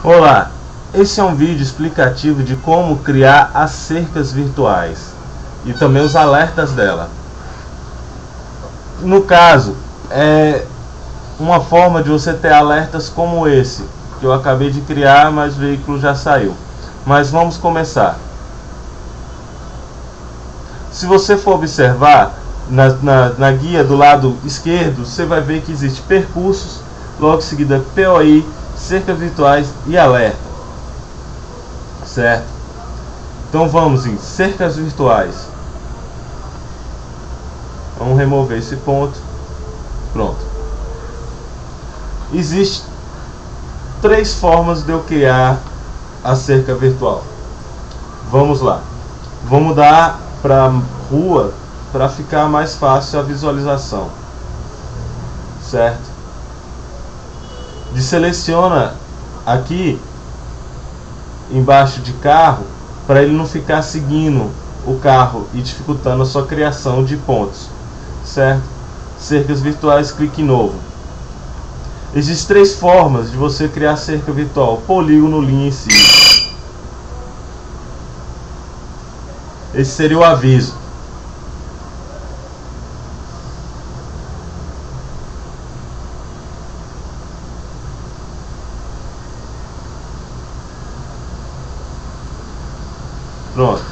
Olá, esse é um vídeo explicativo de como criar as cercas virtuais e também os alertas dela. No caso, é uma forma de você ter alertas como esse, que eu acabei de criar, mas o veículo já saiu. Mas vamos começar. Se você for observar, na guia do lado esquerdo, você vai ver que existe percursos, logo em seguida POI, cercas virtuais e alerta, certo? Então vamos em cercas virtuais. Vamos remover esse ponto. Pronto. Existem três formas de eu criar a cerca virtual. Vamos lá. Vou mudar para rua para ficar mais fácil a visualização, certo? Seleciona aqui embaixo de carro para ele não ficar seguindo o carro e dificultando a sua criação de pontos, certo? Cercas virtuais, clique em novo. Existem três formas de você criar cerca virtual: polígono, linha e círculo. Esse seria o aviso. Pronto.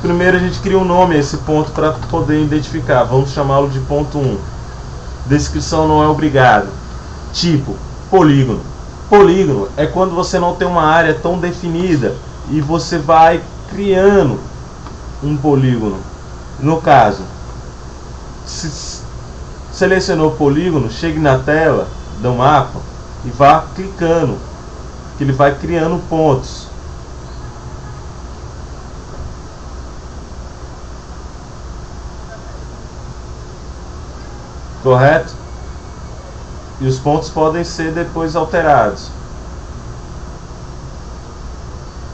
Primeiro a gente cria um nome a esse ponto para poder identificar. Vamos chamá-lo de ponto 1. Descrição não é obrigado. Tipo, polígono. Polígono é quando você não tem uma área tão definida e você vai criando um polígono. No caso, se selecionou o polígono, chegue na tela do mapa e vá clicando, que ele vai criando pontos. Correto? E os pontos podem ser depois alterados.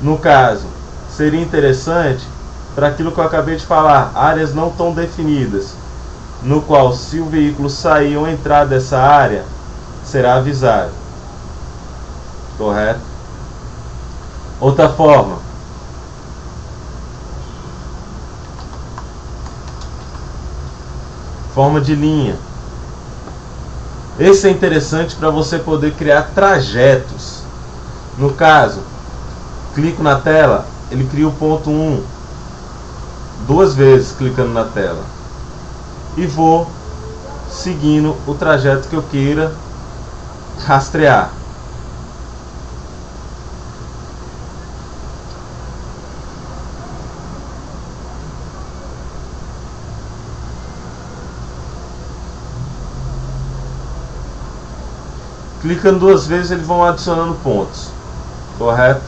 No caso, seria interessante para aquilo que eu acabei de falar, áreas não tão definidas, no qual, se o veículo sair ou entrar dessa área, será avisado. Correto? Outra forma. Forma de linha. Esse é interessante para você poder criar trajetos. No caso, clico na tela, ele cria o ponto 1 duas vezes clicando na tela e vou seguindo o trajeto que eu queira rastrear. Clicando duas vezes, eles vão adicionando pontos. Correto?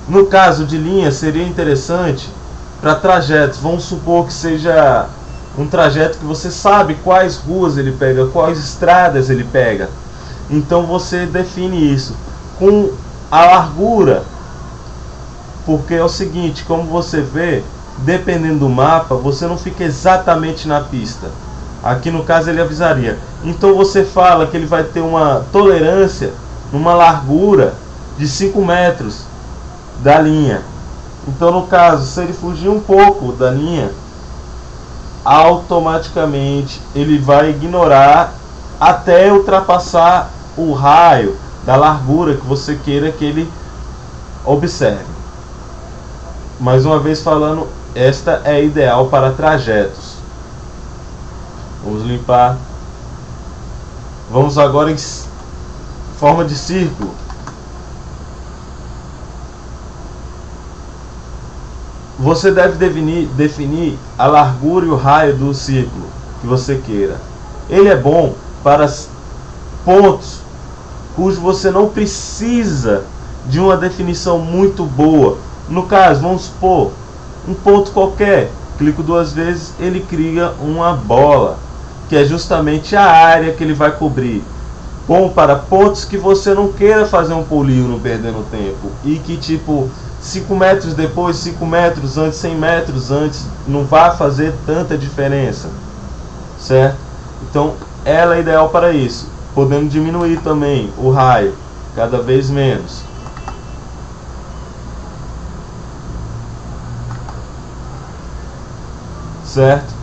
No caso de linha, seria interessante para trajetos. Vamos supor que seja um trajeto que você sabe quais ruas ele pega, quais estradas ele pega. Então você define isso com a largura. Porque é o seguinte, como você vê, dependendo do mapa, você não fica exatamente na pista. Aqui no caso ele avisaria. Então você fala que ele vai ter uma tolerância numa largura de 5 metros da linha. Então no caso, se ele fugir um pouco da linha, automaticamente ele vai ignorar até ultrapassar o raio da largura que você queira que ele observe. Mais uma vez falando, esta é ideal para trajetos. Vamos limpar. Vamos agora em forma de círculo. Você deve definir a largura e o raio do círculo que você queira. Ele é bom para pontos cujo você não precisa de uma definição muito boa. No caso, vamos supor um ponto qualquer. Clico duas vezes, ele cria uma bola, que é justamente a área que ele vai cobrir. Bom para pontos que você não queira fazer um polígono perdendo tempo e que tipo 5 metros depois, 5 metros antes, 100 metros antes não vai fazer tanta diferença, certo? Então ela é ideal para isso, podendo diminuir também o raio cada vez menos. Certo?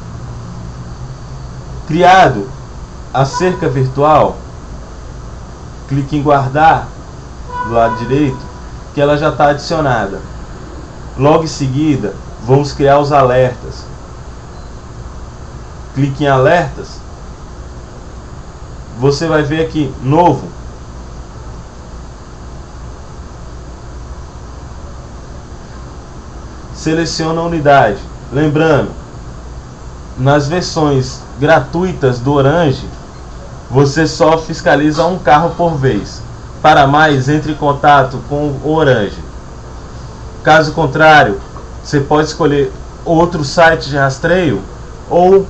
Criado a cerca virtual, clique em guardar do lado direito, que ela já está adicionada. Logo em seguida, vamos criar os alertas. Clique em alertas. Você vai ver aqui, novo. Seleciona a unidade. Lembrando, nas versões gratuitas do Orange, você só fiscaliza um carro por vez. Para mais, entre em contato com o Orange. Caso contrário, você pode escolher outro site de rastreio ou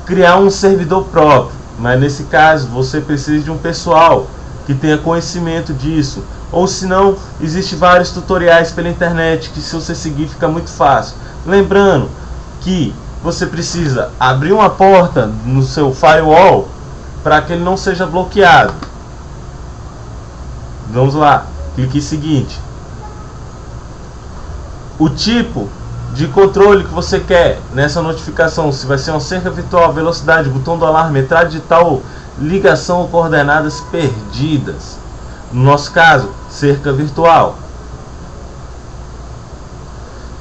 criar um servidor próprio. Mas nesse caso, você precisa de um pessoal que tenha conhecimento disso. Ou se não, existem vários tutoriais pela internet que, se você seguir, fica muito fácil. Lembrando que você precisa abrir uma porta no seu firewall para que ele não seja bloqueado. Vamos lá, clique em seguinte. O tipo de controle que você quer nessa notificação, se vai ser uma cerca virtual, velocidade, botão do alarme, entrada digital, ligação ou coordenadas perdidas. No nosso caso, cerca virtual.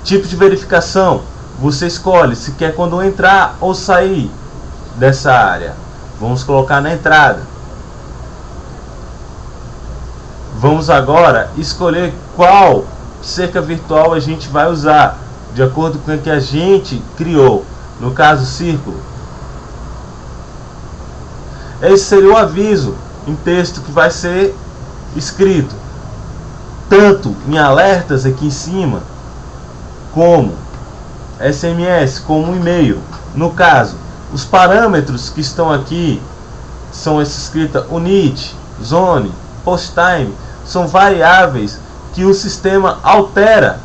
Tipo de verificação, você escolhe se quer quando entrar ou sair dessa área. Vamos colocar na entrada. Vamos agora escolher qual cerca virtual a gente vai usar, de acordo com o que a gente criou. No caso, círculo. Esse seria o aviso em texto que vai ser escrito tanto em alertas aqui em cima, como SMS, como e-mail. No caso, os parâmetros que estão aqui são essa escrita unit, zone, post time, são variáveis que o sistema altera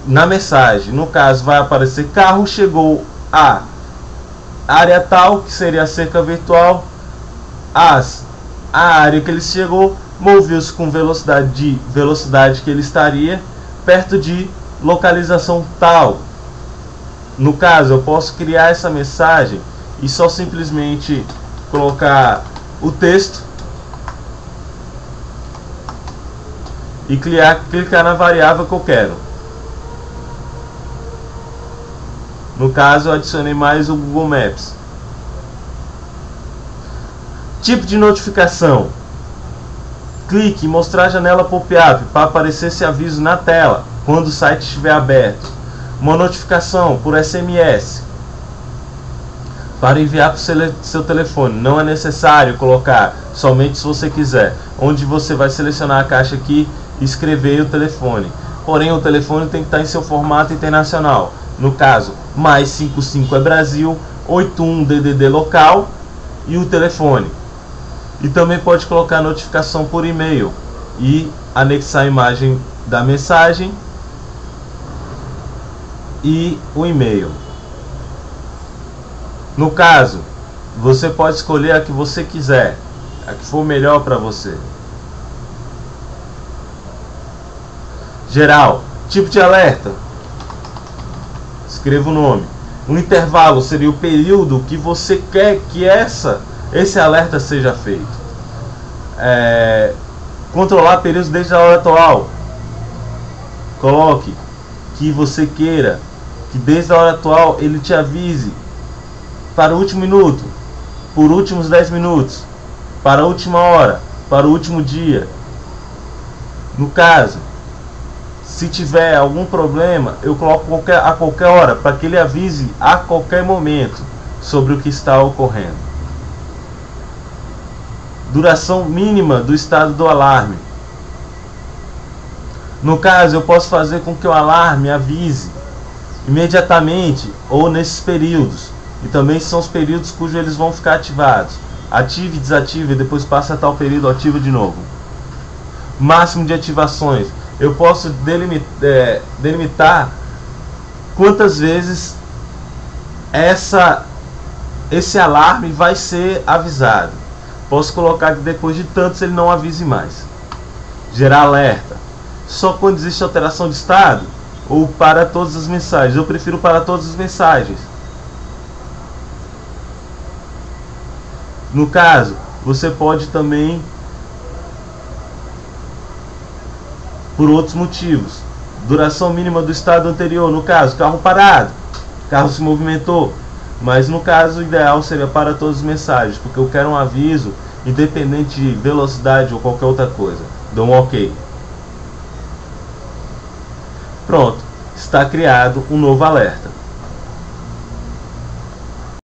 na mensagem. No caso, vai aparecer carro chegou a área tal, que seria a cerca virtual, a área que ele chegou moveu-se com velocidade que ele estaria perto de localização tal. No caso, eu posso criar essa mensagem e só simplesmente colocar o texto e clicar na variável que eu quero. No caso, eu adicionei mais o Google Maps. Tipo de notificação. Clique em mostrar a janela pop-up para aparecer esse aviso na tela quando o site estiver aberto. Uma notificação por SMS para enviar para o seu telefone. Não é necessário colocar, somente se você quiser. Onde você vai selecionar a caixa aqui e escrever o telefone. Porém, o telefone tem que estar em seu formato internacional. No caso, mais 55 é Brasil, 81 DDD local e o telefone. E também pode colocar notificação por e-mail e anexar a imagem da mensagem e o e-mail. No caso, você pode escolher a que você quiser, a que for melhor para você. Geral, tipo de alerta. Escreva o nome. O intervalo seria o período que você quer que esse alerta seja feito. Controlar períodos desde a hora atual. Coloque que você queira que desde a hora atual ele te avise para o último minuto, por últimos 10 minutos, para a última hora, para o último dia. No caso, se tiver algum problema, eu coloco a qualquer hora, para que ele avise a qualquer momento sobre o que está ocorrendo. Duração mínima do estado do alarme. No caso, eu posso fazer com que o alarme avise imediatamente ou nesses períodos. E também são os períodos cujos eles vão ficar ativados. Ative e desative, e depois passa tal período, ativa de novo. Máximo de ativações. Eu posso delimitar quantas vezes esse alarme vai ser avisado. Posso colocar que depois de tantos ele não avise mais. Gerar alerta só quando existe alteração de estado ou para todas as mensagens. Eu prefiro para todas as mensagens. No caso, você pode também por outros motivos. Duração mínima do estado anterior, no caso, carro parado, carro se movimentou. Mas no caso, o ideal seria para todas as mensagens, porque eu quero um aviso, independente de velocidade ou qualquer outra coisa. Dou um OK. Pronto, está criado um novo alerta.